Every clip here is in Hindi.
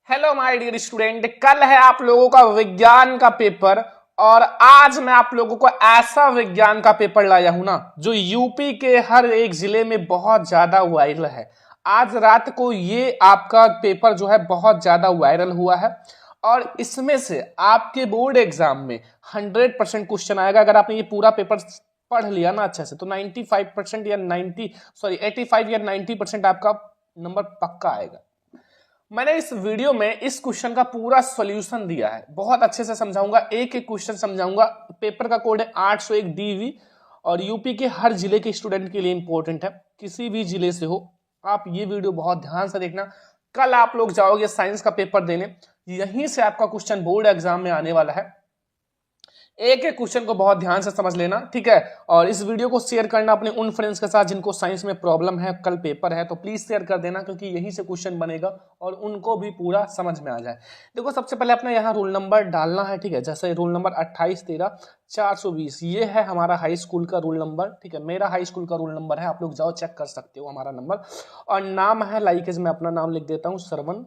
हेलो माय डियर स्टूडेंट, कल है आप लोगों का विज्ञान का पेपर और आज मैं आप लोगों को ऐसा विज्ञान का पेपर लाया हूं ना जो यूपी के हर एक जिले में बहुत ज्यादा वायरल है। आज रात को ये आपका पेपर जो है बहुत ज्यादा वायरल हुआ है और इसमें से आपके बोर्ड एग्जाम में 100% क्वेश्चन आएगा। अगर आपने ये पूरा पेपर पढ़ लिया ना अच्छे से तो 95% या 85 या 90% आपका नंबर पक्का आएगा। मैंने इस वीडियो में इस क्वेश्चन का पूरा सॉल्यूशन दिया है, बहुत अच्छे से समझाऊंगा, एक एक क्वेश्चन समझाऊंगा। पेपर का कोड है 801 DV और यूपी के हर जिले के स्टूडेंट के लिए इंपॉर्टेंट है। किसी भी जिले से हो आप ये वीडियो बहुत ध्यान से देखना। कल आप लोग जाओगे साइंस का पेपर देने, यहीं से आपका क्वेश्चन बोर्ड एग्जाम में आने वाला है। एक एक क्वेश्चन को बहुत ध्यान से समझ लेना, ठीक है। और इस वीडियो को शेयर करना अपने उन फ्रेंड्स के साथ जिनको साइंस में प्रॉब्लम है, कल पेपर है तो प्लीज शेयर कर देना क्योंकि यहीं से क्वेश्चन बनेगा और उनको भी पूरा समझ में आ जाए। देखो सबसे पहले अपने यहाँ रोल नंबर डालना है, ठीक है। जैसे रोल नंबर 2813-420 ये है हमारा हाई स्कूल का रोल नंबर, ठीक है। मेरा हाई स्कूल का रोल नंबर है, आप लोग जाओ चेक कर सकते हो हमारा नंबर। और नाम है लाइक मैं अपना नाम लिख देता हूँ, श्रवण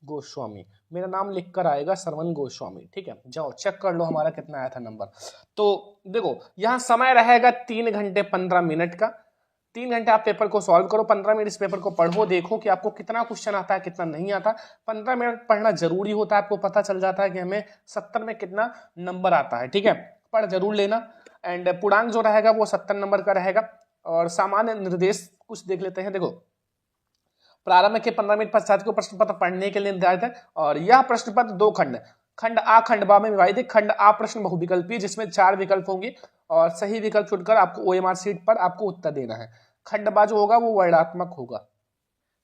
गोस्वामी। मेरा नाम लिखकर आएगा श्रवण गोस्वामी, ठीक है। जाओ चेक कर लो हमारा कितना आया था नंबर। तो देखो यहाँ समय रहेगा 3 घंटे 15 मिनट का। 3 घंटे आप पेपर को सॉल्व करो, 15 मिनट इस पेपर को पढ़ो, देखो कि आपको कितना क्वेश्चन आता है कितना नहीं आता। 15 मिनट पढ़ना जरूरी होता है, आपको पता चल जाता है कि हमें 70 में कितना नंबर आता है, ठीक है। पढ़ जरूर लेना। एंड पूर्णांक जो रहेगा वो 70 नंबर का रहेगा। और सामान्य निर्देश कुछ देख लेते हैं। देखो प्रारंभ के 15 मिनट पश्चात को प्रश्न पत्र पढ़ने के लिए निर्धारित है और यह प्रश्न पत्र 2 खंड, खंड आ खंड बा में विभाजित है। खंड आ प्रश्न बहुविकल्पी जिसमें 4 विकल्प होंगे और सही विकल्प चुनकर आपको OMR शीट पर आपको उत्तर देना है। खंड बा जो होगा वो वर्णात्मक होगा,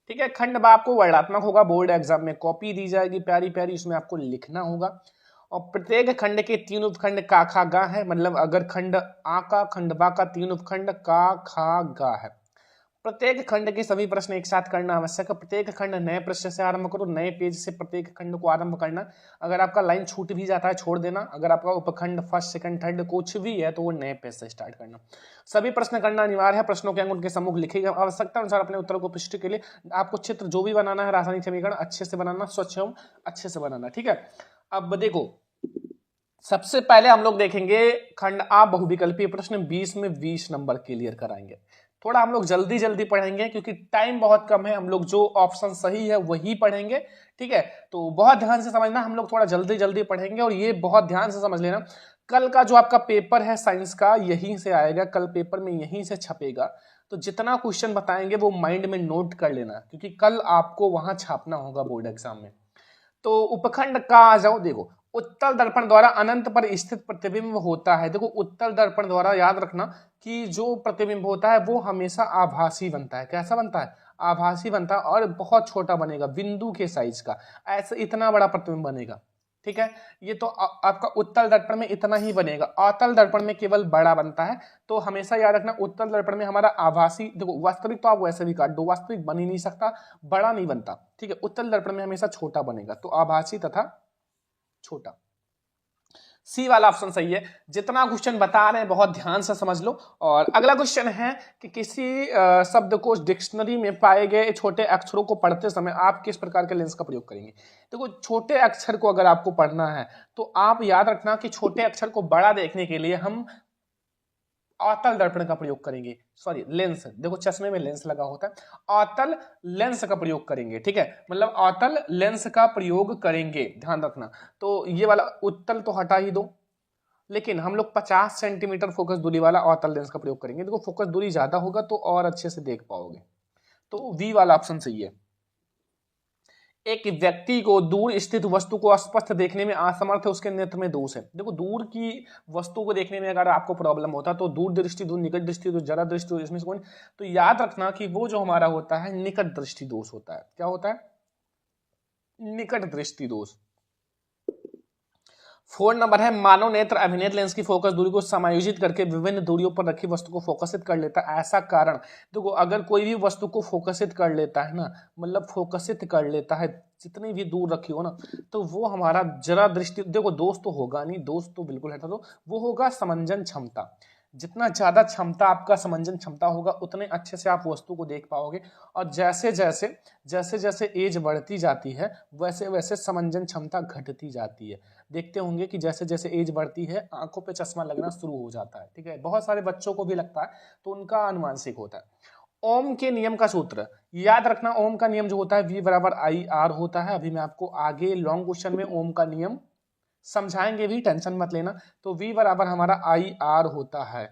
ठीक है। खंड बा आपको वर्णात्मक होगा, बोर्ड एग्जाम में कॉपी दी जाएगी प्यारी प्यारी, उसमें आपको लिखना होगा। और प्रत्येक खंड के 3 उपखंड का खा गा है, मतलब अगर खंड आ का खंड बा का 3 उपखंड का खा गा है। प्रत्येक खंड के सभी प्रश्न एक साथ करना आवश्यक है। प्रत्येक खंड नए प्रश्न से आरंभ करो, नए पेज से प्रत्येक खंड को आरंभ करना। अगर आपका लाइन छूट भी जाता है छोड़ देना। अगर आपका उपखंड फर्स्ट सेकंड थर्ड कुछ भी है तो वो नए पेज से स्टार्ट करना। सभी प्रश्न करना अनिवार्य है। प्रश्नों के अंक उनके सम्मुख लिखेगा, आवश्यकता अनुसार अपने उत्तर को पुष्टि के लिए आपको चित्र जो भी बनाना है रासायनिक समीकरण अच्छे से बनाना, स्वच्छ एवं अच्छे से बनाना, ठीक है। अब देखो सबसे पहले हम लोग देखेंगे खंड आ बहुविकल्पीय प्रश्न 20 में 20 नंबर क्लियर कराएंगे। थोड़ा हम लोग जल्दी जल्दी पढ़ेंगे क्योंकि टाइम बहुत कम है। हम लोग जो ऑप्शन सही है वही पढ़ेंगे, ठीक है। तो बहुत ध्यान से समझना, हम लोग थोड़ा जल्दी जल्दी पढ़ेंगे और ये बहुत ध्यान से समझ लेना। कल का जो आपका पेपर है साइंस का यहीं से आएगा, कल पेपर में यहीं से छपेगा। तो जितना क्वेश्चन बताएंगे वो माइंड में नोट कर लेना क्योंकि कल आपको वहां छापना होगा बोर्ड एग्जाम में। तो उपखंड का आ जाओ। देखो उत्तल दर्पण द्वारा अनंत पर स्थित प्रतिबिंब होता है। देखो उत्तल दर्पण द्वारा याद रखना कि जो प्रतिबिंब होता है वो हमेशा आभासी बनता है। कैसा बनता है? आभासी बनता है और बहुत छोटा बनेगा, बिंदु के साइज का। ऐसे इतना बड़ा प्रतिबिंब बनेगा, ठीक है। ये तो आपका उत्तल दर्पण में इतना ही बनेगा, अतल दर्पण में केवल बड़ा बनता है। तो हमेशा याद रखना उत्तल दर्पण में हमारा आभासी, देखो वास्तविक तो आप वैसे भी काट दो, वास्तविक बन ही नहीं सकता, बड़ा नहीं बनता, ठीक है। उत्तल दर्पण में हमेशा छोटा बनेगा, तो आभासी तथा छोटा। सी वाला ऑप्शन सही है। जितना क्वेश्चन बता रहे हैं बहुत ध्यान से समझ लो। और अगला क्वेश्चन है कि किसी शब्दकोश डिक्शनरी में पाए गए छोटे अक्षरों को पढ़ते समय आप किस प्रकार के लेंस का प्रयोग करेंगे। देखो छोटे अक्षर को अगर आपको पढ़ना है तो आप याद रखना कि छोटे अक्षर को बड़ा देखने के लिए हम अवतल दर्पण का प्रयोग करेंगे, सॉरी लेंस। देखो चश्मे में लेंस लगा होता है, अवतल लेंस का प्रयोग करेंगे, ठीक है। मतलब अवतल लेंस का प्रयोग करेंगे, ध्यान रखना। तो ये वाला उत्तल तो हटा ही दो, लेकिन हम लोग 50 सेंटीमीटर फोकस दूरी वाला अवतल लेंस का प्रयोग करेंगे। देखो फोकस दूरी ज्यादा होगा तो और अच्छे से देख पाओगे। तो वी वाला ऑप्शन सही है। एक व्यक्ति को दूर स्थित वस्तु को स्पष्ट देखने में असमर्थ है, उसके नेत्र में दोष है। देखो दूर की वस्तु को देखने में अगर आपको प्रॉब्लम होता है तो दूर दृष्टि दो, निकट दृष्टि दो, जरा दृष्टि दो, इसमें से कौन? तो याद रखना कि वो जो हमारा होता है निकट दृष्टि दोष होता है। क्या होता है? निकट दृष्टि दोष। 4 नंबर है मानव नेत्र अभिनेत्र लेंस की फोकस दूरी को समायोजित करके विभिन्न दूरियों पर रखी वस्तु को फोकसित कर लेता है। ऐसा कारण, देखो अगर कोई भी वस्तु को फोकसित कर लेता है ना, मतलब फोकसित कर लेता है जितनी भी दूर रखी हो ना, तो वो हमारा जरा दृष्टि, देखो दोष तो होगा नहीं, दोष तो बिल्कुल हटा दो, वो होगा समंजन क्षमता। जितना ज्यादा क्षमता आपका समंजन क्षमता होगा उतने अच्छे से आप वस्तु को देख पाओगे। और जैसे जैसे एज बढ़ती जाती है वैसे वैसे समंजन क्षमता घटती जाती है। देखते होंगे कि जैसे जैसे एज बढ़ती है आंखों पे चश्मा लगना शुरू हो जाता है, ठीक है, बहुत सारे बच्चों को भी लगता है, तो उनका अनुवांशिक होता है। ओम के नियम का सूत्र याद रखना, ओम का नियम जो होता है V बराबर आई आर होता है। अभी मैं आपको आगे लॉन्ग क्वेश्चन में ओम का नियम समझाएंगे भी, टेंशन मत लेना। तो V बराबर हमारा आई आर होता है।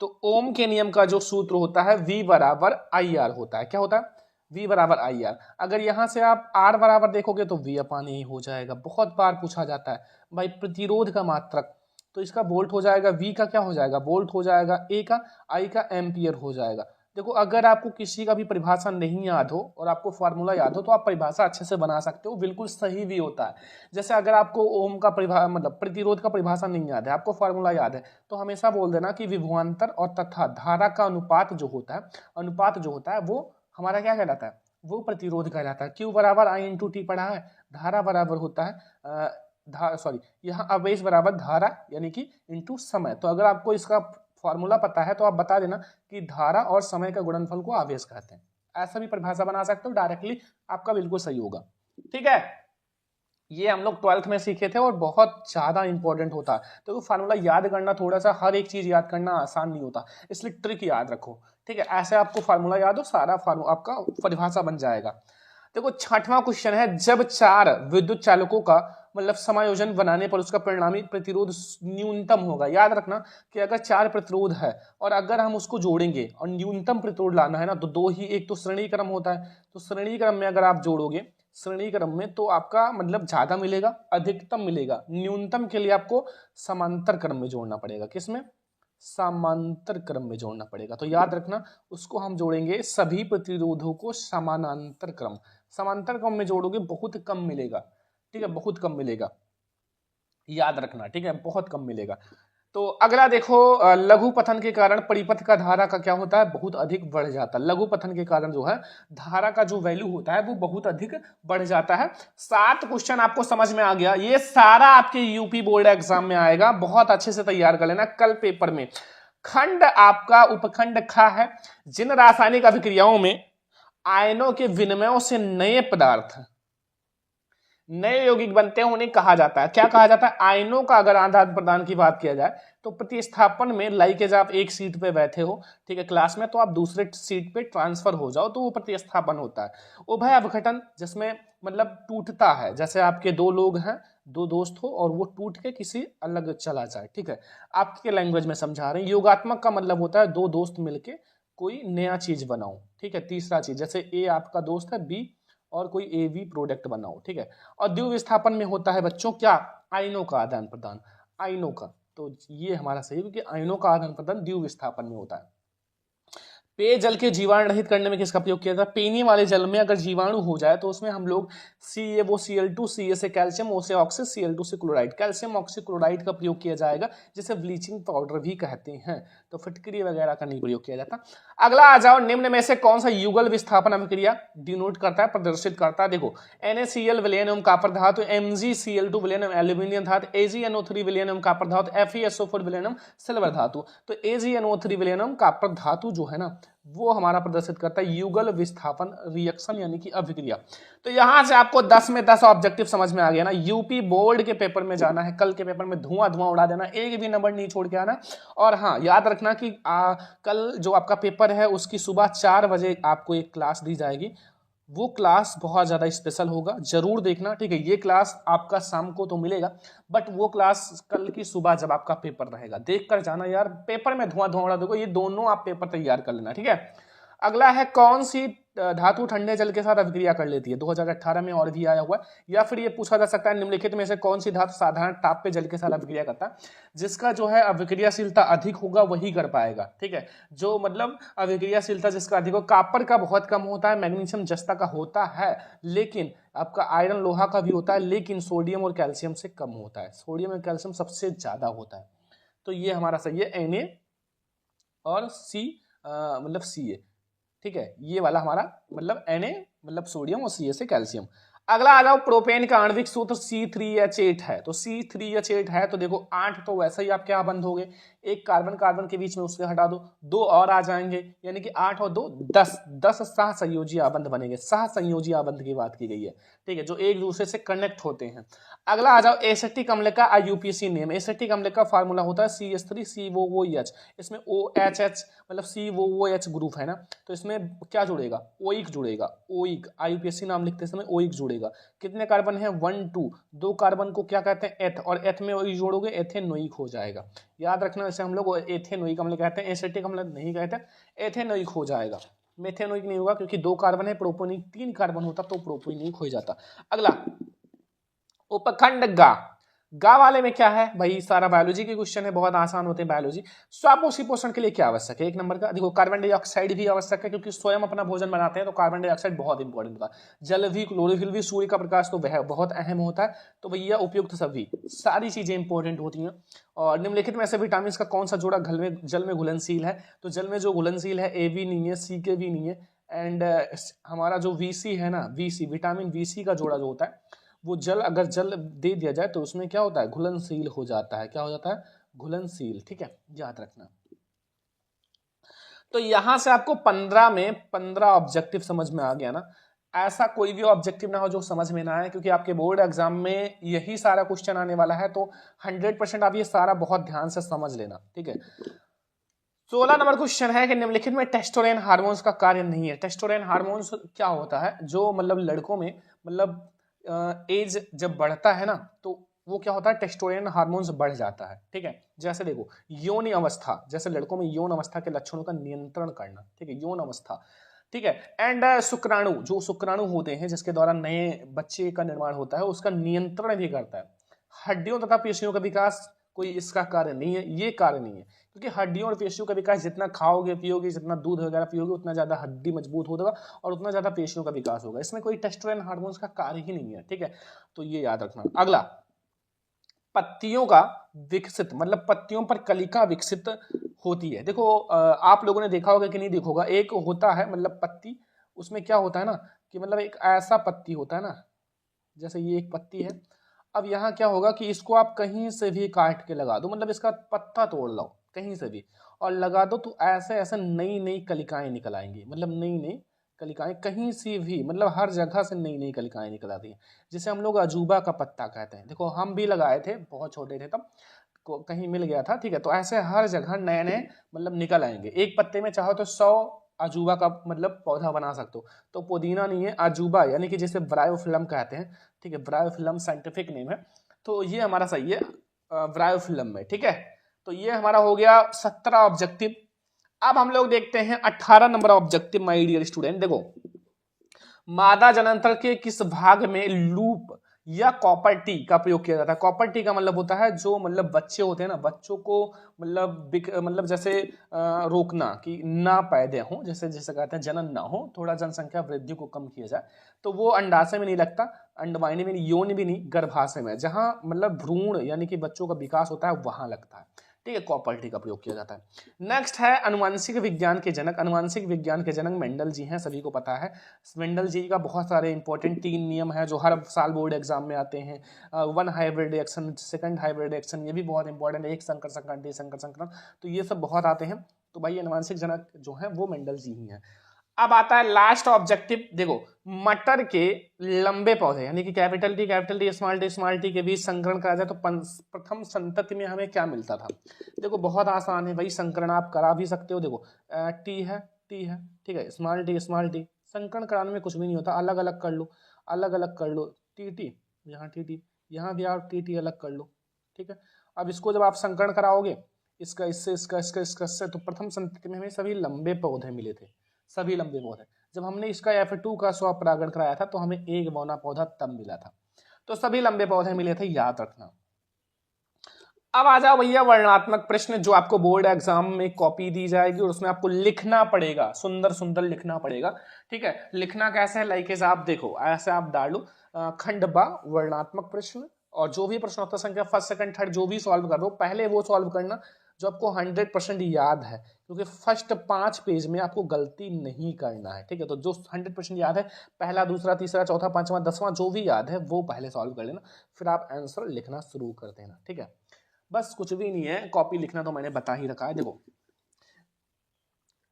तो ओम के नियम का जो सूत्र होता है V बराबर आई आर होता है। क्या होता है? V बराबर आई आर। अगर यहां से आप R बराबर देखोगे तो V अपान ए हो जाएगा। बहुत बार पूछा जाता है भाई प्रतिरोध का मात्रक, तो इसका वोल्ट हो जाएगा, V का क्या हो जाएगा? वोल्ट हो जाएगा, A का I का एम्पियर हो जाएगा। देखो अगर आपको किसी का भी परिभाषा नहीं याद हो और आपको फॉर्मूला याद हो तो आप परिभाषा अच्छे से बना सकते हो, बिल्कुल सही भी होता है। जैसे अगर आपको ओम का मतलब प्रतिरोध का परिभाषा नहीं याद है, आपको फॉर्मूला याद है, तो हमेशा बोल देना कि विभवांतर और तथा धारा का अनुपात जो होता है वो हमारा क्या कहलाता है? वो प्रतिरोध कहलाता है। Q बराबर I इंटू टी पढ़ा है। धारा बराबर होता है यहाँ आवेश बराबर धारा यानी कि इंटू समय। तो अगर आपको इसका फॉर्मूला पता है तो आप बता देना कि धारा और समय का गुणनफल को आवेश कहते हैं। ऐसा भी परिभाषा बना सकते हो, डायरेक्टली आपका बिल्कुल सही होगा। ठीक है, ये हम लोग 12th में सीखे थे और बहुत ज्यादा इंपॉर्टेंट होता है। तो फार्मूला याद करना, थोड़ा सा हर एक चीज याद करना आसान नहीं होता, इसलिए ट्रिक याद रखो। ठीक है, ऐसे आपको फार्मूला याद हो, सारा फार्मूला आपका परिभाषा बन जाएगा। देखो 6वां क्वेश्चन है, जब 4 विद्युत चालकों का मतलब समायोजन बनाने पर उसका परिणामी प्रतिरोध न्यूनतम होगा। याद रखना कि अगर 4 प्रतिरोध है और अगर हम उसको जोड़ेंगे और न्यूनतम प्रतिरोध लाना है ना, तो दो ही, एक तो श्रेणी क्रम होता है, तो श्रेणी क्रम में अगर आप जोड़ोगे श्रेणी क्रम में तो आपका मतलब ज्यादा मिलेगा, अधिकतम मिलेगा। न्यूनतम के लिए आपको समांतर क्रम में जोड़ना पड़ेगा। किसमें? समांतर क्रम में जोड़ना पड़ेगा। तो याद रखना उसको हम जोड़ेंगे सभी प्रतिरोधों को समानांतर क्रम, समांतर क्रम में जोड़ोगे बहुत कम मिलेगा। ठीक है, बहुत कम मिलेगा, याद रखना। ठीक है, बहुत कम मिलेगा। तो अगला देखो, लघु पथन के कारण परिपथ का धारा का क्या होता है? बहुत अधिक बढ़ जाता है। लघु पथन के कारण जो है धारा का जो वैल्यू होता है वो बहुत अधिक बढ़ जाता है। 7 क्वेश्चन आपको समझ में आ गया। ये सारा आपके यूपी बोर्ड एग्जाम में आएगा, बहुत अच्छे से तैयार कर लेना कल पेपर में। खंड आपका उपखंड ख है। जिन रासायनिक अभिक्रियाओं में आयनों के विनिमयों से नए यौगिक बनते हैं उन्हें कहा जाता है, क्या कहा जाता है? आयनों का अगर आदान प्रदान की बात किया जाए तो प्रतिस्थापन में लाइकेज आप एक सीट पे बैठे हो, ठीक है, क्लास में, तो आप दूसरे सीट पे ट्रांसफर हो जाओ तो वो प्रतिस्थापन होता है। उभय अपघटन जिसमें मतलब टूटता है, जैसे आपके 2 लोग हैं, 2 दोस्त हो और वो टूट के किसी अलग चला जाए। ठीक है, आपके लैंग्वेज में समझा रहे हैं। योगात्मक का मतलब होता है 2 दोस्त मिलके कोई नया चीज बनाओ। ठीक है, तीसरा चीज, जैसे ए आपका दोस्त है बी और कोई ए बी प्रोडक्ट बनाओ। ठीक है, और द्वितीय विस्थापन में होता है बच्चों क्या? आयनों का आदान प्रदान, आयनों का। तो ये हमारा सही है कि आयनों का आदान प्रदान द्वितीय विस्थापन में होता है। पेयजल के जीवाणु रहित करने में किसका प्रयोग किया जाता है? पीने वाले जल में अगर जीवाणु हो जाए तो उसमें हम लोग CaO Cl2 Ca से कैल्शियम, O से ऑक्सी, Cl2 से क्लोराइड, कैल्शियम ऑक्सीक्लोराइड का प्रयोग किया जाएगा, जिसे ब्लीचिंग पाउडर भी कहते हैं। तो फिटकरी वगैरह का नहीं प्रयोग किया जाता। अगला आ जाओ, निम्न में से कौन सा युगल विस्थापन अभिक्रिया डिनोट करता है, प्रदर्शित करता है? देखो NaCl विलयन एवं कॉपर धातु, MgCl2 विलयन एवं एल्यूमिनियम धातु, AgNO3 विलयन एवं कॉपर धातु, FeSO4 विलयन एवं सिल्वर धातु। तो AgNO3 विलयन एवं कॉपर धातु जो है ना वो हमारा प्रदर्शित करता है युगल विस्थापन रिएक्शन यानी कि अभिक्रिया। तो यहां से आपको 10 में 10 ऑब्जेक्टिव समझ में आ गया ना। यूपी बोर्ड के पेपर में जाना है, कल के पेपर में धुआं धुआं उड़ा देना, एक भी नंबर नहीं छोड़ के आना। और हाँ याद रखना कि कल जो आपका पेपर है उसकी सुबह 4 बजे आपको एक क्लास दी जाएगी, वो क्लास बहुत ज्यादा स्पेशल होगा, जरूर देखना। ठीक है, ये क्लास आपका शाम को तो मिलेगा, बट वो क्लास कल की सुबह जब आपका पेपर रहेगा देख कर जाना यार। पेपर में धुआं धुआं उड़ा देखो, ये दोनों आप पेपर तैयार कर लेना। ठीक है, अगला है, कौन सी धातु ठंडे जल के साथ अभिक्रिया कर लेती है? 2018 में और भी आया हुआ है। या फिर ये पूछा जा सकता है, निम्नलिखित में से कौन सी धातु साधारण ताप पे जल के साथ अभिक्रिया करता है? जिसका जो है अभिक्रियाशीलता अधिक होगा वही कर पाएगा। ठीक है, जो मतलब अभिक्रियाशीलता जिसका अधिक हो, कॉपर का बहुत कम होता है, मैग्नीशियम जस्ता का होता है, लेकिन आपका आयरन लोहा का भी होता है, लेकिन सोडियम और कैल्शियम से कम होता है। सोडियम और कैल्शियम सबसे ज्यादा होता है। तो ये हमारा सही है, Na और C मतलब Ca। ठीक है, ये वाला हमारा मतलब Na मतलब सोडियम और Ca से कैल्शियम। अगला आ जाओ, प्रोपेन का आणविक सूत्र C3H8 है। तो C3H8 है तो देखो 8 तो वैसे ही आप क्या बंद हो गए, एक कार्बन कार्बन के बीच में उससे हटा दो, 2 और आ जाएंगे, यानी कि 8 और 2 10, 10 सहसंयोजी आबंध बनेंगे। सहसंयोजी आबंध की बात की गई है, ठीक है, जो एक दूसरे से कनेक्ट होते हैं। अगला आ जाओ एसिटिक अम्ल का आईयूपीएसी नेम। एसिटिक अम्ल का फार्मूला होता है CH3COOH। इसमें OHH मतलब COOH ग्रुप है ना, तो इसमें क्या जुड़ेगा, ओइक जुड़ेगा, ओइक। आईयूपीएसी नाम लिखते समय ओइक जुड़ेगा। कितने कार्बन है, 1 2, 2 कार्बन को क्या कहते हैं, एथ, और एथ में ओइक जोड़ोगे एथेनोइक हो जाएगा। याद रखना, इसे हम लोग एथेनोइक अम्ल कहते हैं, एसिटिक अम्ल नहीं कहते, एथेनोइक हो जाएगा। मेथेनोइक नहीं होगा क्योंकि 2 कार्बन है, प्रोपोनिक 3 कार्बन होता तो प्रोपोनिक हो जाता। अगला उपखंड गा वाले में क्या है भाई, सारा बायोलॉजी के क्वेश्चन है, बहुत आसान होते हैं बायोलॉजी। स्वापोषी पोषण के लिए क्या आवश्यक है, एक नंबर का देखो, कार्बन डाइऑक्साइड भी आवश्यक है, क्योंकि स्वयं अपना भोजन बनाते हैं, तो कार्बन डाइऑक्साइड बहुत इंपॉर्टेंट होता है। जल भी, क्लोरोफिल भी, सूर्य का प्रकाश तो वह बहुत अहम होता है। तो भैया उपयुक्त सभी सारी चीजें इंपॉर्टेंट होती हैं। और निम्नलिखित में से विटामिन का कौन सा जोड़ा जल में घुलनशील है, तो जल में जो घुलनशील है ए भी नहीं है, सी के भी नहीं है, एंड हमारा जो VC है ना, VC विटामिन VC का जोड़ा जो होता है वो अगर जल दे दिया जाए तो उसमें क्या होता है, घुलनशील हो जाता है। क्या हो जाता है, घुलनशील, ठीक है, याद रखना। तो यहां से आपको 15 में 15 ऑब्जेक्टिव समझ में आ गया ना। ऐसा कोई भी ऑब्जेक्टिव ना हो जो समझ में ना आए, क्योंकि आपके बोर्ड एग्जाम में यही सारा क्वेश्चन आने वाला है, तो 100% आप ये सारा बहुत ध्यान से समझ लेना, ठीक है। 16 नंबर क्वेश्चन है कि निम्नलिखित में टेस्टोरेन हार्मोन्स का कार्य नहीं है। टेस्टोरेन हार्मोन्स क्या होता है, जो मतलब लड़कों में मतलब एज जब बढ़ता है ना, तो वो क्या होता है, टेस्टोरेन हार्मोन्स बढ़ जाता है, ठीक है। जैसे देखो यौन अवस्था, जैसे लड़कों में यौन अवस्था के लक्षणों का नियंत्रण करना, ठीक है, यौन अवस्था, ठीक है। एंड शुक्राणु, जो शुक्राणु होते हैं जिसके द्वारा नए बच्चे का निर्माण होता है, उसका नियंत्रण भी करता है। हड्डियों तथा पेशियों का विकास कोई इसका कार्य नहीं है, ये कार्य नहीं है, क्योंकि हड्डियों और पेशियों का विकास जितना खाओगे पियोगे, जितना दूध वगैरह पियोगे, उतना ज्यादा हड्डी मजबूत होगा और उतना ज्यादा पेशियों का विकास होगा। इसमें कोई टेस्टोस्टेरोन हार्मोन्स का कार्य ही नहीं है, ठीक है, तो ये याद रखना। अगला पत्तियों का विकसित मतलब पत्तियों पर कलिका विकसित होती है। देखो आप लोगों ने देखा होगा कि नहीं देखा होगा, एक होता है मतलब पत्ती, उसमें क्या होता है ना कि मतलब एक ऐसा पत्ती होता है ना, जैसे ये एक पत्ती है। अब यहाँ क्या होगा कि इसको आप कहीं से भी काट के लगा दो, मतलब इसका पत्ता तोड़ लो कहीं से भी और लगा दो, तो ऐसे ऐसे नई नई कलिकाएं निकल आएंगी, मतलब नई नई कलिकाएं कहीं से भी, मतलब हर जगह से नई नई कलिकाएं निकल आती हैं, जिसे हम लोग अजूबा का पत्ता कहते हैं। देखो हम भी लगाए थे, बहुत छोटे थे तब, कहीं मिल गया था, ठीक है। तो ऐसे हर जगह नए नए मतलब निकल आएंगे। एक पत्ते में चाहो तो 100 अजूबा का मतलब पौधा बना सकते हो। तो पुदीना नहीं है, अजूबा, यानी कि जिसे ब्रायोफिल्म कहते हैं, ठीक है, ब्रायोफिल्म साइंटिफिक नेम है। तो ये हमारा सही है ब्रायोफिल्म में, ठीक है। तो ये हमारा हो गया 17 ऑब्जेक्टिव। अब हम लोग देखते हैं 18 number objective my dear student. देखो मादा जनांतर के किस भाग में लूप या कॉपर टी का प्रयोग किया जाता है। कॉपर टी का मतलब होता है जो मतलब बच्चे होते हैं ना, बच्चों को मतलब जैसे रोकना कि ना पैदा हो, जैसे जैसे कहते हैं जनन ना हो, थोड़ा जनसंख्या वृद्धि को कम किया जाए, तो वो अंडाशय में नहीं लगता, अंडवाहिनी में नहीं, योनि भी नहीं, गर्भाशय में, जहां मतलब भ्रूण यानी कि बच्चों का विकास होता है वहां लगता है, ठीक है। कॉपर टी का प्रयोग किया जाता है। नेक्स्ट है अनुवांशिक विज्ञान के जनक। अनुवांशिक विज्ञान के जनक मेंडल जी हैं, सभी को पता है। मेंडल जी का बहुत सारे इंपॉर्टेंट 3 नियम है जो हर साल बोर्ड एग्जाम में आते हैं। 1 hybrid reaction, 2nd hybrid reaction, ये भी बहुत इंपॉर्टेंट है। एक संकर संक्रांति, संकर संक्रांत, तो ये सब बहुत आते हैं। तो भाई अनुवांशिक जनक जो है वो मेंडल जी ही हैं। अब आता है लास्ट ऑब्जेक्टिव। देखो मटर के लंबे पौधे यानी कि कैपिटल टी स्मॉल टी के बीच संकरण करा जाए तो प्रथम संतति में हमें क्या मिलता था। देखो बहुत आसान है भाई, संकरण आप करा भी सकते हो। देखो टी है, ठीक है, स्मॉल टी, संकरण कराने में कुछ भी नहीं होता, अलग अलग कर लो, टी यहाँ भी आप टी अलग कर लो, ठीक है। अब इसको जब आप संकरण कराओगे इसका इससे तो प्रथम संतति में हमें सभी लंबे पौधे मिले थे, सभी लंबे पौधे। जब हमने इसका F2 का स्वपरागण कराया था तो हमें एक बौना पौधा तब मिला था, तो सभी लंबे पौधे मिले थे, याद रखना। अब आ जाओ भैया वर्णात्मक प्रश्न, जो आपको बोर्ड एग्जाम में कॉपी दी जाएगी और उसमें आपको लिखना पड़ेगा, सुंदर सुंदर लिखना पड़ेगा, ठीक है। लिखना कैसे है, लाइक आप देखो ऐसे आप डालो खंड बा वर्णात्मक प्रश्न, और जो भी प्रश्नोत्तर संख्या 1st 2nd 3rd जो भी सॉल्व कर रहे हो पहले वो सॉल्व करना जो आपको 100% याद है, क्योंकि फर्स्ट 5 पेज में आपको गलती नहीं करना है, ठीक है। तो जो 100% याद है, पहला दूसरा तीसरा चौथा पांचवा 10वां जो भी याद है वो पहले सॉल्व कर लेना, फिर आप आंसर लिखना शुरू कर देना, ठीक है। बस कुछ भी नहीं है, कॉपी लिखना तो मैंने बता ही रखा है। देखो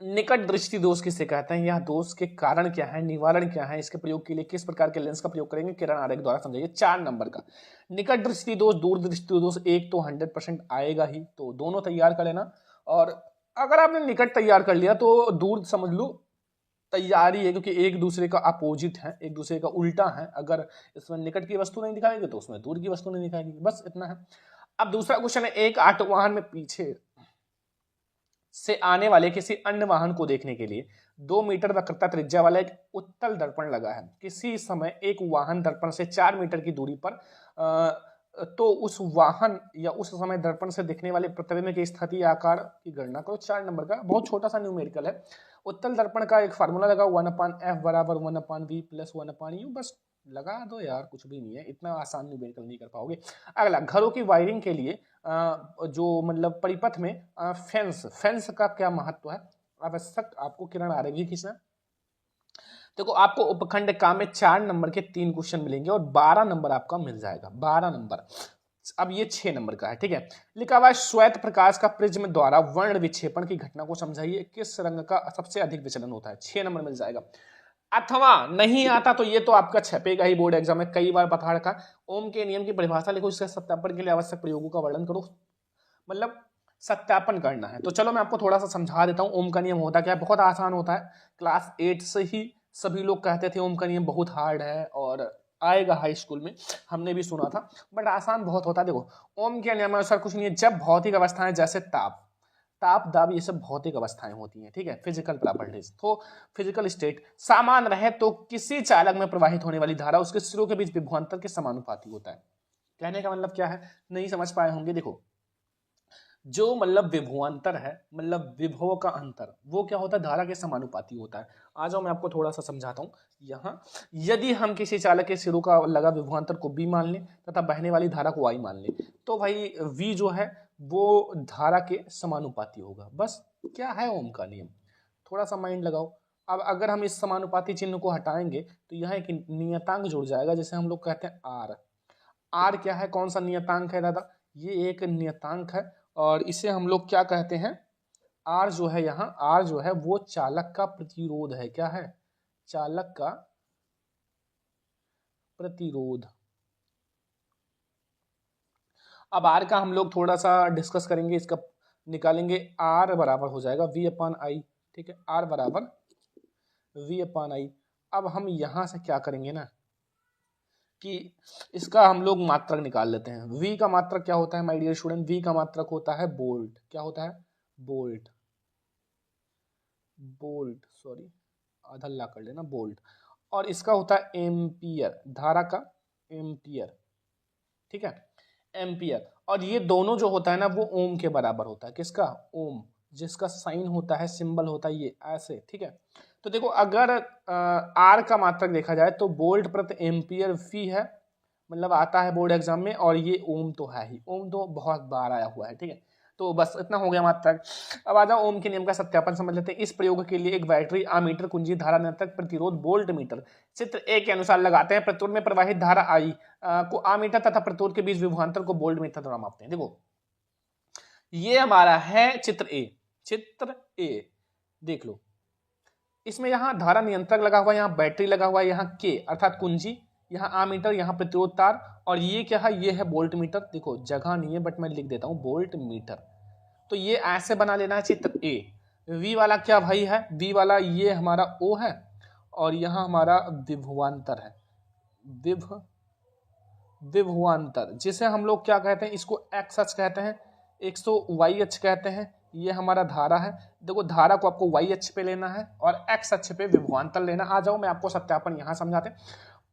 निकट दृष्टि दोष किसे कहते हैं, यह दोष के कारण क्या है, निवारण क्या है, इसके प्रयोग के लिए किस प्रकार के लेंस का प्रयोग करेंगे, किरण आरेख द्वारा समझाइए। 4 नंबर का निकट दृष्टि दोष, दूर दृष्टि दोष, एक तो 100% आएगा ही, तो दोनों तैयार कर लेना। और अगर आपने निकट तैयार कर लिया तो दूर समझ लो तैयारी है, क्योंकि एक दूसरे का अपोजिट है, एक दूसरे का उल्टा है। अगर इसमें निकट की वस्तु नहीं दिखाएगी तो उसमें दूर की वस्तु नहीं दिखाएगी, बस इतना है। अब दूसरा क्वेश्चन है, एक ऑटो वाहन में पीछे से आने वाले किसी अन्य वाहन को देखने के लिए 2 मीटर वक्रता त्रिज्या वाला एक उत्तल दर्पण लगा है। किसी समय एक वाहन दर्पण से 4 मीटर की दूरी पर तो उस वाहन या उस समय दर्पण से दिखने वाले प्रतिबिंब की स्थिति आकार की गणना करो। 4 नंबर का बहुत छोटा सा न्यूमेरिकल है। उत्तल दर्पण का एक फार्मूला लगा 1/f बराबर 1/v प्लस 1/u, बस लगा दो यार, कुछ भी नहीं है, इतना आसान न्यूमेरिकल नहीं कर पाओगे। अगला, घरों की वायरिंग के लिए जो मतलब परिपथ में फेंस का क्या महत्व है, आवश्यक आपको किरण आरेख भी खींचना। देखो आपको उपखंड का में 4 नंबर के 3 क्वेश्चन मिलेंगे और 12 नंबर आपका मिल जाएगा, 12 नंबर। अब ये 6 नंबर का है, ठीक है। लिखा हुआ है श्वेत प्रकाश का प्रिज्म द्वारा वर्ण विक्षेपण की घटना को समझाइए, किस रंग का सबसे अधिक विचलन होता है। 6 नंबर मिल जाएगा। अथवा नहीं आता तो ये तो आपका छपेगा ही बोर्ड एग्जाम में, कई बार बता रखा। ओम के नियम की परिभाषा लिखो, इसके सत्यापन के लिए आवश्यक प्रयोगों का वर्णन करो, मतलब सत्यापन करना है। तो चलो मैं आपको थोड़ा सा समझा देता हूँ ओम का नियम होता क्या है। बहुत आसान होता है, क्लास 8 से ही सभी लोग कहते थे ओम का नियम बहुत हार्ड है और आएगा हाई स्कूल में, हमने भी सुना था, बट आसान बहुत होता है। देखो ओम के नियमानुसार कुछ नहीं है, जब भौतिक अवस्थाएं जैसे ताप दाब ये सब भौतिक अवस्थाएं होती हैं, ठीक है, फिजिकल प्रॉपर्टीज, तो फिजिकल स्टेट समान रहे तो किसी चालक में प्रवाहित होने वाली धारा उसके सिरों के बीच विभवांतर के समानुपाती होता है। कहने का मतलब क्या है, नहीं समझ पाए होंगे। देखो जो मतलब विभवांतर है, मतलब विभव का अंतर, वो क्या होता है, धारा के समानुपाती होता है। आ जाओ मैं आपको थोड़ा सा समझाता हूँ। यहाँ यदि हम किसी चालक के सिरों का लगा विभवांतर को b मान लें तथा बहने वाली धारा को i मान लें, तो भाई v जो है वो धारा के समानुपाती होगा। बस क्या है ओम का नियम, थोड़ा सा माइंड लगाओ। अब अगर हम इस समानुपाती चिन्ह को हटाएंगे तो यहाँ एक नियतांक जुड़ जाएगा, जैसे हम लोग कहते हैं r क्या है, कौन सा नियतांक है दादा, ये एक नियतांक है और इसे हम लोग क्या कहते हैं, R जो है, यहाँ R जो है वो चालक का प्रतिरोध है। क्या है, चालक का प्रतिरोध। अब R का हम लोग थोड़ा सा डिस्कस करेंगे, इसका निकालेंगे। R बराबर हो जाएगा V/I, ठीक है, R बराबर V/I। अब हम यहां से क्या करेंगे ना कि इसका हम लोग मात्रक निकाल लेते हैं। V का मात्रक क्या होता है माय डियर स्टूडेंट, V का मात्रक होता है बोल्ट। क्या होता है, बोल्ट, सॉरी आधा ला कर लेना, बोल्ट। और इसका होता है एम्पियर, धारा का एम्पियर, ठीक है, एम्पियर। और ये दोनों जो होता है ना वो ओम के बराबर होता है। किसका, ओम, जिसका साइन होता है, सिंबल होता है ये ऐसे, ठीक है। तो देखो अगर आर का मात्रक देखा जाए तो वोल्ट प्रति एम्पियर फी है, मतलब आता है बोर्ड एग्जाम में, और ये ओम तो है ही, ओम तो बहुत बार आया हुआ है, ठीक है। तो बस इतना हो गया मात्रक। अब आ जाओ ओम के नियम का सत्यापन समझ लेते हैं। इस प्रयोग के लिए एक बैटरी, आमीटर, कुंजी, धारा नियंत्रक, प्रतिरोध, वोल्ट मीटर चित्र ए के अनुसार लगाते हैं। प्रतिरोध में प्रवाहित धारा आई को आमीटर तथा प्रतिरोध के बीच विभवांतर को वोल्ट मीटर द्वारा मापते हैं। देखो ये हमारा है चित्र ए, चित्र ए देख लो, इसमें यहाँ धारा नियंत्रक लगा हुआ है, यहाँ बैटरी लगा हुआ है, यहाँ के अर्थात कुंजी, यहाँ आमीटर, यहाँ प्रतिरोध तार, और ये क्या है, ये है वोल्ट मीटर। देखो जगह नहीं है बट मैं लिख देता हूँ वोल्ट मीटर। तो ये ऐसे बना लेना है चित्र ए। वी वाला क्या भाई है, वी वाला ये हमारा ओ है और यहाँ हमारा विभवांतर है, विभवांतर, जिसे हम लोग क्या कहते हैं, इसको एक्स अक्ष कहते हैं, इसको वाई अक्ष कहते हैं। ये हमारा धारा है। देखो धारा को आपको वाई अक्ष पे लेना है और एक्स अक्ष पे विभवांतर लेना। आ जाओ मैं आपको सत्यापन यहाँ समझाते हैं।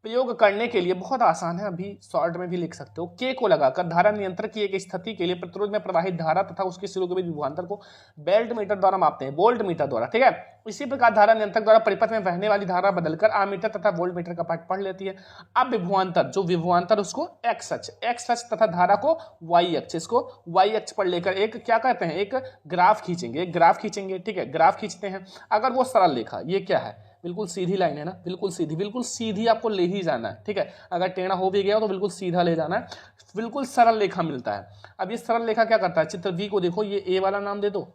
प्रयोग करने के लिए बहुत आसान है, अभी शॉर्ट में भी लिख सकते हो। के को लगाकर धारा नियंत्रक की एक स्थिति के लिए प्रतिरोध में प्रवाहित धारा तथा उसके सिरों के बीच विभवांतर को बेल्ट मीटर द्वारा मापते हैं, वोल्ट मीटर द्वारा, ठीक है। इसी प्रकार धारा नियंत्रक द्वारा परिपथ में बहने वाली धारा बदलकर आमीटर तथा वोल्ट मीटर का पाठ पढ़ लेती है। अब विभवांतर, जो विभवांतर उसको एक्स अक्ष तथा धारा को वाई अक्ष, इसको वाई अक्ष पर लेकर एक क्या कहते हैं, एक ग्राफ खींचेंगे, ठीक है, ग्राफ खींचते हैं। अगर वो सरल रेखा, ये क्या है, बिल्कुल सीधी लाइन है ना, बिल्कुल सीधी आपको ले ही जाना है, ठीक है। अगर टेढ़ा हो भी गया तो बिल्कुल सीधा ले जाना है, बिल्कुल सरल रेखा मिलता है। अब ये सरल रेखा क्या करता है, चित्र बी को देखो, ये ए वाला नाम दे दो,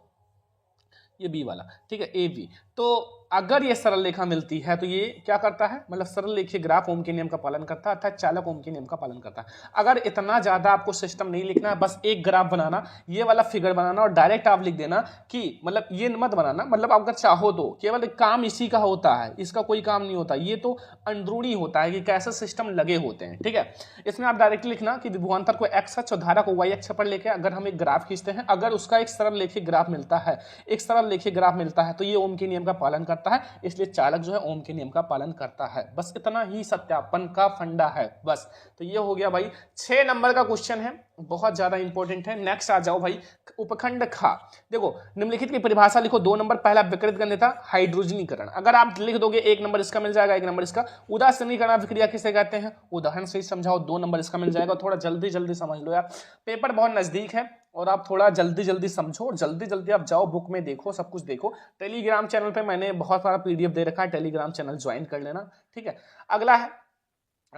ये बी वाला, ठीक है, ए बी। तो अगर ये सरल रेखा मिलती है तो ये क्या करता है, मतलब सरल रेखीय ग्राफ ओम के नियम का पालन करता है, अर्थात चालक ओम के नियम का पालन करता है। अगर इतना ज्यादा आपको सिस्टम नहीं लिखना है, बस एक ग्राफ बनाना, ये वाला फिगर बनाना और डायरेक्ट आप लिख देना कि मतलब ये मत बनाना, मतलब अगर चाहो तो केवल काम इसी का होता है, इसका कोई काम नहीं होता, ये तो अंदरूनी होता है कि कैसे सिस्टम लगे होते हैं, ठीक है। इसमें आप डायरेक्ट लिखना कि विभवांतर को एक्स अक्ष और धारा को वाई अक्ष पर लेके अगर हम एक ग्राफ खींचते हैं, अगर उसका एक सरल रेखीय ग्राफ मिलता है, एक सरल रेखीय ग्राफ मिलता है, तो ये ओम के नियम का पालन करता है, इसलिए चालक जो है ओम के नियम का पालन करता है। बस इतना ही सत्यापन का फंडा है बस। तो ये हो गया भाई 6 नंबर का क्वेश्चन है, बहुत ज्यादा इंपॉर्टेंट है। नेक्स्ट आ जाओ भाई, उपखंड खा। देखो निम्नलिखित की परिभाषा लिखो, 2 नंबर, पहला विकृत गण्यता हाइड्रोजनीकरण। अगर आप लिख दोगे 1 नंबर इसका मिल जाएगा, 1 नंबर इसका। उदासीनीकरण अभिक्रिया किसे कहते हैं, उदाहरण से ही समझाओ, 2 नंबर इसका मिल जाएगा। थोड़ा जल्दी जल्दी समझ लो यार, पेपर बहुत नजदीक है और आप थोड़ा जल्दी जल्दी समझो और जल्दी जल्दी आप जाओ बुक में देखो, सब कुछ देखो। टेलीग्राम चैनल पे मैंने बहुत सारा पीडीएफ दे रखा है, टेलीग्राम चैनल ज्वाइन कर लेना, ठीक है। अगला है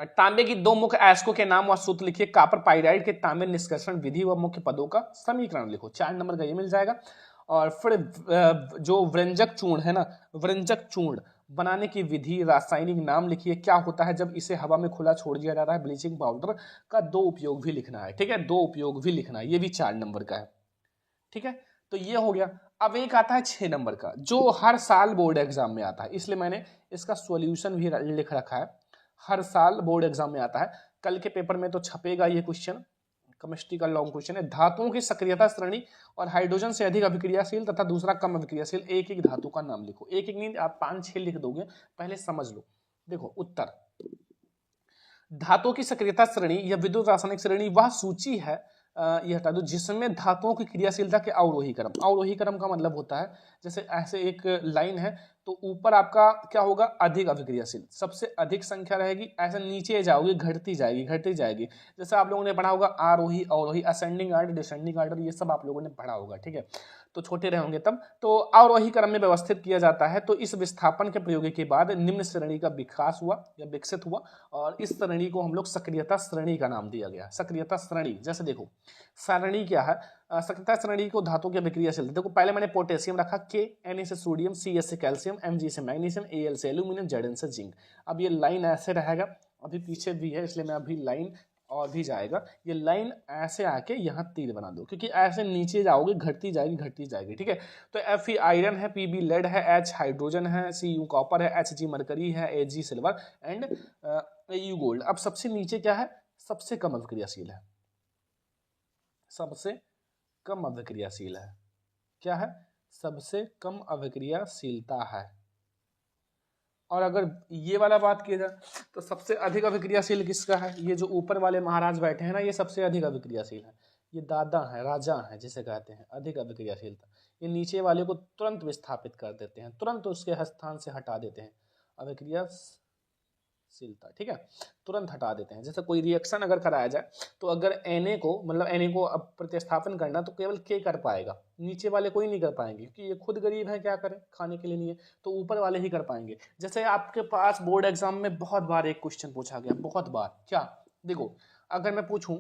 तांबे की 2 मुख्य अयस्कों के नाम और सूत्र लिखिए। कॉपर पाइराइड के तांबे निष्कर्षण विधि व मुख्य पदों का समीकरण लिखो। 4 नंबर का ये मिल जाएगा। और फिर जो व्यंजक चूर्ण है ना, व्यंजक चूर्ण बनाने की विधि, रासायनिक नाम लिखिए। क्या होता है जब इसे हवा में खुला छोड़ दिया जाता है, ब्लीचिंग पाउडर का 2 उपयोग भी लिखना है, ठीक है, 2 उपयोग भी लिखना है, ये भी 4 नंबर का है, ठीक है। तो ये हो गया। अब एक आता है 6 नंबर का, जो हर साल बोर्ड एग्जाम में आता है, इसलिए मैंने इसका सॉल्यूशन भी लिख रखा है। हर साल बोर्ड एग्जाम में आता है, कल के पेपर में तो छपेगा ये क्वेश्चन, केमिस्ट्री का लॉन्ग क्वेश्चन है। धातुओं की सक्रियता श्रेणी और हाइड्रोजन से अधिक अभिक्रियाशील तथा दूसरा कम अभिक्रियाशील, एक एक धातु का नाम लिखो। एक एक नहीं, आप 5-6 लिख दोगे, पहले समझ लो। देखो उत्तर, धातुओं की सक्रियता श्रेणी या विद्युत रासायनिक श्रेणी वह सूची है, यह हटा दो, जिसमें धातुओं की क्रियाशीलता के अवरोही क्रम। अवरोही क्रम का मतलब होता है जैसे ऐसे एक लाइन है तो ऊपर आपका क्या होगा, अधिक अभिक्रियाशील, सबसे अधिक संख्या रहेगी, ऐसे नीचे जाओगे घटती जाएगी घटती जाएगी। जैसे आप लोगों ने पढ़ा होगा आरोही अवरोही, असेंडिंग आर्डर डिसेंडिंग आर्डर, ये सब आप लोगों ने पढ़ा होगा, ठीक है, तो छोटे रहे होंगे तब। तो अवरोही क्रम में व्यवस्थित किया जाता है। तो इस विस्थापन के प्रयोग के बाद निम्न श्रेणी का विकास हुआ या विकसित हुआ, और इस श्रेणी को हम लोग सक्रियता श्रेणी का नाम दिया गया। सक्रियता श्रेणी, जैसे देखो सारणी क्या है, सक्रियता श्रेणी को धातु की अभिक्रियाशीलता, देखो पहले मैंने पोटेशियम रखा, के, Na से सोडियम, Cs से कैल्शियम, Mg से मैग्नीशियम, Al से एल्यूमिनियम, Zn से जिंक। अब ये लाइन ऐसे रहेगा, अभी पीछे भी है इसलिए मैं अभी लाइन और भी जाएगा, ये लाइन ऐसे आके यहाँ तीर बना दो, क्योंकि ऐसे नीचे जाओगे घटती जाएगी, ठीक है। तो Fe आयरन है, Pb लेड है, H हाइड्रोजन है, Cu कॉपर है, Hg मरकरी है, Ag silver and Au gold. अब सबसे नीचे क्या है, सबसे कम अभिक्रियाशील है, सबसे कम अभिक्रियाशील है, क्या है, सबसे कम अभिक्रियाशीलता है। और अगर ये वाला बात की जाए तो सबसे अधिक अभिक्रियाशील किसका है, ये जो ऊपर वाले महाराज बैठे हैं ना, ये सबसे अधिक अभिक्रियाशील है, ये दादा है, राजा है जिसे कहते हैं अधिक अभिक्रियाशीलता। ये नीचे वाले को तुरंत विस्थापित कर देते हैं, तुरंत उसके स्थान से हटा देते हैं, अभिक्रियाशीलता, ठीक है, तुरंत हटा देते हैं। जैसे कोई रिएक्शन अगर कराया जाए तो अगर Na को, मतलब Na को अब प्रतिस्थापन करना तो केवल K कर पाएगा, नीचे वाले कोई नहीं कर पाएंगे, क्योंकि ये खुद गरीब है, क्या करें, खाने के लिए नहीं है, तो ऊपर वाले ही कर पाएंगे। जैसे आपके पास बोर्ड एग्जाम में बहुत बार एक क्वेश्चन पूछा गया, बहुत बार, क्या, देखो अगर मैं पूछूं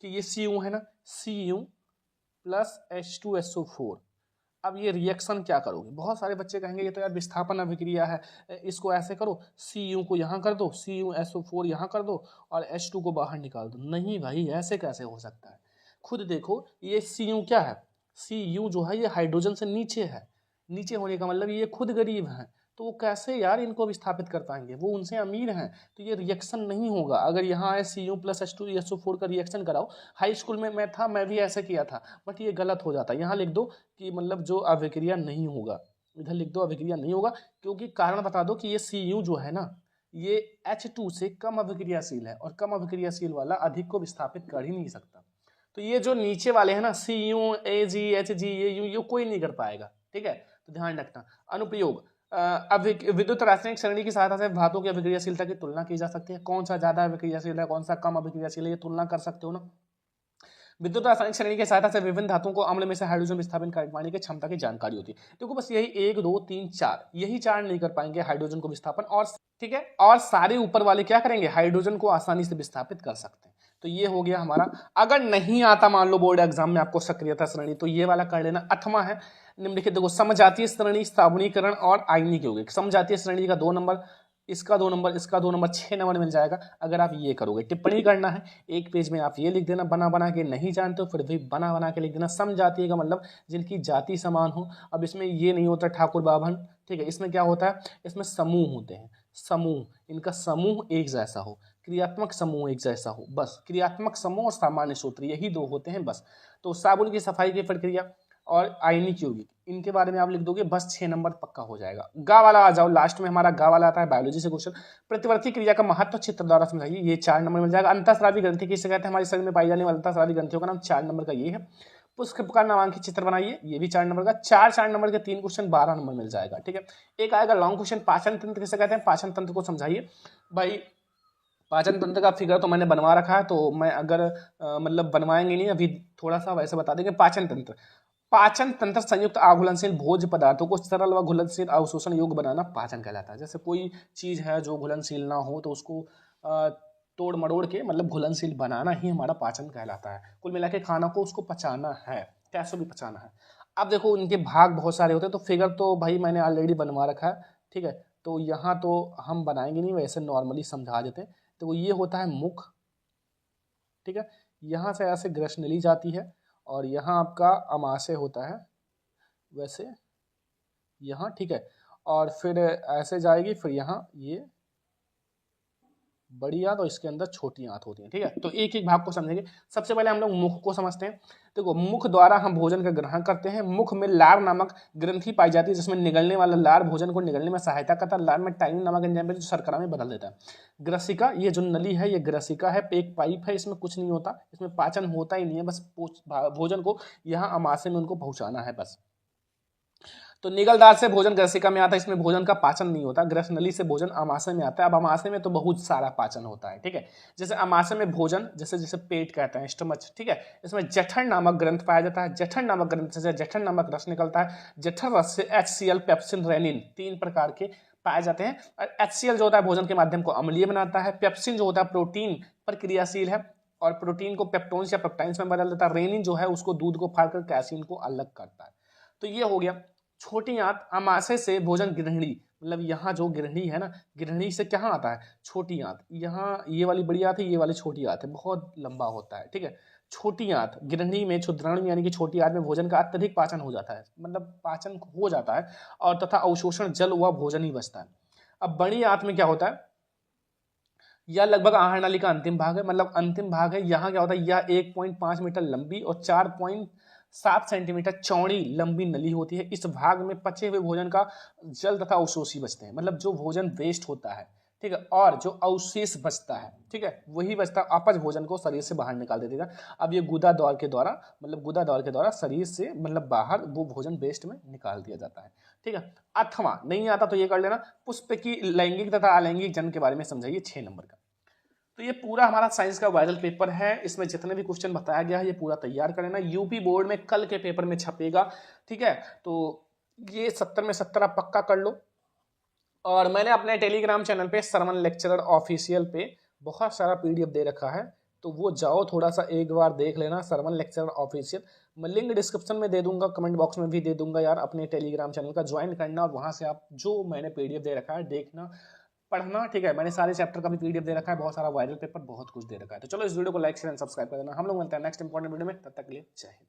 कि ये Cu है ना, Cu प्लस H2SO4, अब ये रिएक्शन क्या करोगे, बहुत सारे बच्चे कहेंगे ये तो यार विस्थापन अभिक्रिया है, इसको ऐसे करो, Cu को यहाँ कर दो, CuSO4 यहाँ कर दो और H2 को बाहर निकाल दो। नहीं भाई, ऐसे कैसे हो सकता है, खुद देखो ये Cu क्या है, Cu जो है ये हाइड्रोजन से नीचे है, नीचे होने का मतलब ये खुद गरीब है, तो वो कैसे यार इनको विस्थापित कर पाएंगे, वो उनसे अमीर हैं, तो ये रिएक्शन नहीं होगा। अगर यहाँ है Cu प्लस H2SO4 का रिएक्शन कराओ, हाई स्कूल में मैं था, मैं भी ऐसे किया था, बट ये गलत हो जाता है। यहाँ लिख दो कि मतलब जो अभिक्रिया नहीं होगा, इधर लिख दो अभिक्रिया नहीं होगा, क्योंकि कारण बता दो कि ये Cu जो है ना, ये H2 से कम अभिक्रियाशील है, और कम अभिक्रियाशील वाला अधिक को विस्थापित कर ही नहीं सकता। तो ये जो नीचे वाले हैं ना, Cu, Ag, Hg, ये कोई नहीं कर पाएगा, ठीक है, तो ध्यान रखना। अनुप्रयोग, विद्युत रासायनिक श्रेणी की सहायता से धातुओं की अभिक्रियाशीलता की तुलना की जा सकती है। कौन सा ज्यादा अभिक्रियाशील है, कौन सा कम अभिक्रियाशील है, ये तुलना कर सकते हो ना। विद्युत रासायनिक श्रेणी की सहायता से विभिन्न धातुओं को अम्ल में से हाइड्रोजन विस्थापन करने की क्षमता की जानकारी होती है। देखो बस यही 1 2 3 4 यही 4 नहीं कर पाएंगे हाइड्रोजन को विस्थापन, और ठीक है, और सारे ऊपर वाले क्या करेंगे, हाइड्रोजन को आसानी से विस्थापित कर सकते हैं। तो ये हो गया हमारा। अगर नहीं आता मान लो बोर्ड एग्जाम में आपको सक्रियता श्रेणी, तो ये वाला कर लेना। 8वां है निम्नलिखित, देखो समजातीय श्रेणी, साबुनीकरण और आयनिक यौगिक। समजातीय श्रेणी का 2 नंबर, इसका 2 नंबर, इसका 2 नंबर, 6 नंबर मिल जाएगा अगर आप ये करोगे। टिप्पणी करना है 1 पेज में, आप ये लिख देना बना बना के, नहीं जानते हो फिर भी बना बना के लिख देना। समजातीय का मतलब जिनकी जाति समान हो। अब इसमें ये नहीं होता ठाकुर बाभन, ठीक है, इसमें क्या होता है, इसमें समूह होते हैं, समूह, इनका समूह एक जैसा हो, क्रियात्मक समूह एक जैसा हो, बस क्रियात्मक समूह और सामान्य सूत्र यही 2 होते हैं बस। तो साबुन की सफाई की प्रक्रिया और आयनिक यौगिक, इनके बारे में आप लिख दोगे बस 6 नंबर पक्का हो जाएगा। गा वाला आ जाओ, लास्ट में हमारा गा वाला आता है बायोलॉजी से क्वेश्चन। प्रतिवर्ती क्रिया का महत्व चित्र द्वारा समझाइए, ये 4 नंबर मिल जाएगा। अंतःस्रावी ग्रंथि किसे कहते हैं, हमारे शरीर में पाई जाने वाली अंतःस्रावी ग्रंथियों का नाम 4 नंबर का ये है। पुष्प का नामांकित चित्र बनाइए, ये भी 4 नंबर का। 4 नंबर के 3 क्वेश्चन 12 नंबर मिल जाएगा, ठीक है। एक आएगा लॉन्ग क्वेश्चन, पाचन तंत्र किसे कहते हैं, पाचन तंत्र को समझाइए। भाई पाचन तंत्र का फिगर तो मैंने बनवा रखा है, तो मैं अगर मतलब बनवाएंगे नहीं, अभी थोड़ा सा वैसे बता देंगे। पाचन तंत्र संयुक्त अघुलनशील भोज्य पदार्थों को सरल व घुलनशील अवशोषण योग्य बनाना पाचन कहलाता है। जैसे कोई चीज है जो घुलनशील ना हो तो उसको तोड़ मरोड़ के मतलब घुलनशील बनाना ही हमारा पाचन कहलाता है। कुल मिला के खाना को उसको पचाना है, कैसे भी पचाना है। अब देखो इनके भाग बहुत सारे होते हैं, तो फिगर तो भाई मैंने ऑलरेडी बनवा रखा है, ठीक है। तो यहाँ तो हम बनाएंगे नहीं, वैसे नॉर्मली समझा देते हैं। तो ये होता है मुख, ठीक है, यहाँ से ऐसे ग्रसनली जाती है और यहाँ आपका अमाशय होता है वैसे यहाँ, ठीक है, और फिर ऐसे जाएगी, फिर यहाँ ये बड़ी आंत और इसके अंदर छोटी आंत होती है, ठीक है। तो एक एक भाग को समझेंगे। सबसे पहले हम लोग मुख को समझते हैं। देखो मुख द्वारा हम भोजन का ग्रहण करते हैं। मुख में लार नामक ग्रंथि पाई जाती है, जिसमें निगलने वाला लार भोजन को निगलने में सहायता करता है। लार में टाइनिन नामक एंजाइम जो शर्करा में बदल देता है। ग्रसिका, ये जो नली है ये ग्रसिका है, एक पाइप है, इसमें कुछ नहीं होता, इसमें पाचन होता ही नहीं है, बस भोजन को यहाँ अमाशय में उनको पहुंचाना है बस। तो निगलदार से भोजन ग्रसिका में आता है, इसमें भोजन का पाचन नहीं होता। ग्रसनली से भोजन अमाशय में आता है। अब अमाशय में तो बहुत सारा पाचन होता है, ठीक है। जैसे अमाशय में भोजन, जैसे जैसे पेट कहते हैं, स्टमच, ठीक है, इसमें जठर नामक ग्रंथ पाया जाता है। जठर नामक ग्रंथ से जठर नामक रस निकलता है। जठर रस से HCl, पेप्सिन, रेनिन 3 प्रकार के पाए जाते हैं। और HCl जो होता है भोजन के माध्यम को अम्लीय बनाता है। पेप्सिन जो होता है प्रोटीन पर क्रियाशील है और प्रोटीन को पेप्टोन्स या पेप्टाइन्स में बदल देता है। रेनिन जो है उसको दूध को फाड़कर कैसीन को अलग करता है। तो ये हो गया। छोटी आंत, अमाशय से भोजन गृहिणी, मतलब यहाँ जो गृहिणी है ना, गृहिणी से क्या आता है, छोटी आंत। यहाँ ये वाली बड़ी आंत है, ये वाली छोटी आंत है, बहुत लंबा होता है, ठीक है। छोटी आंत गृहिणी में, क्षुद्राणु यानी कि छोटी आंत में भोजन का अत्यधिक पाचन हो जाता है, मतलब पाचन हो जाता है, और तथा अवशोषण जल व भोजन ही बचता है। अब बड़ी आंत में क्या होता है, यह लगभग आहार नाली का अंतिम भाग है, मतलब अंतिम भाग है। यहाँ क्या होता है, यह 1.5 मीटर लंबी और 4.7 सेंटीमीटर चौड़ी लंबी नली होती है। इस भाग में पचे हुए भोजन का जल तथा अवशोषी बचते हैं, मतलब जो भोजन वेस्ट होता है, ठीक है, और जो अवशेष बचता है, ठीक है, वही बचता अपच भोजन को शरीर से बाहर निकाल देगा। अब ये गुदा द्वार के द्वारा, मतलब गुदा द्वार के द्वारा शरीर से मतलब बाहर वो भोजन वेस्ट में निकाल दिया जाता है, ठीक है। अथवा नहीं आता तो ये कर लेना। पुष्प की लैंगिक तथा अलैंगिक जन्म के बारे में समझाइए, 6 नंबर का। तो ये पूरा हमारा साइंस का वायरल पेपर है, इसमें जितने भी क्वेश्चन बताया गया है ये पूरा तैयार कर लेना। यूपी बोर्ड में कल के पेपर में छपेगा, ठीक है। तो ये 70 में 70 आप पक्का कर लो। और मैंने अपने टेलीग्राम चैनल पे सरमन लेक्चरर ऑफिशियल पे बहुत सारा PDF दे रखा है, तो वो जाओ थोड़ा सा एक बार देख लेना, सरमन लेक्चरर ऑफिशियल। मैं लिंक डिस्क्रिप्शन में दे दूंगा, कमेंट बॉक्स में भी दे दूंगा यार। अपने टेलीग्राम चैनल का ज्वाइन करना और वहां से आप जो मैंने PDF दे रखा है देखना, पढ़ना, ठीक है। मैंने सारे चैप्टर का भी PDF दे रखा है, बहुत सारा वायरल पेपर, बहुत कुछ दे रखा है। तो चलो इस वीडियो को लाइक शेयर एंड सब्सक्राइब कर देना। हम लोग मिलते हैं नेक्स्ट इंपॉर्टेंट वीडियो में, तब तक के लिए जय हिंद।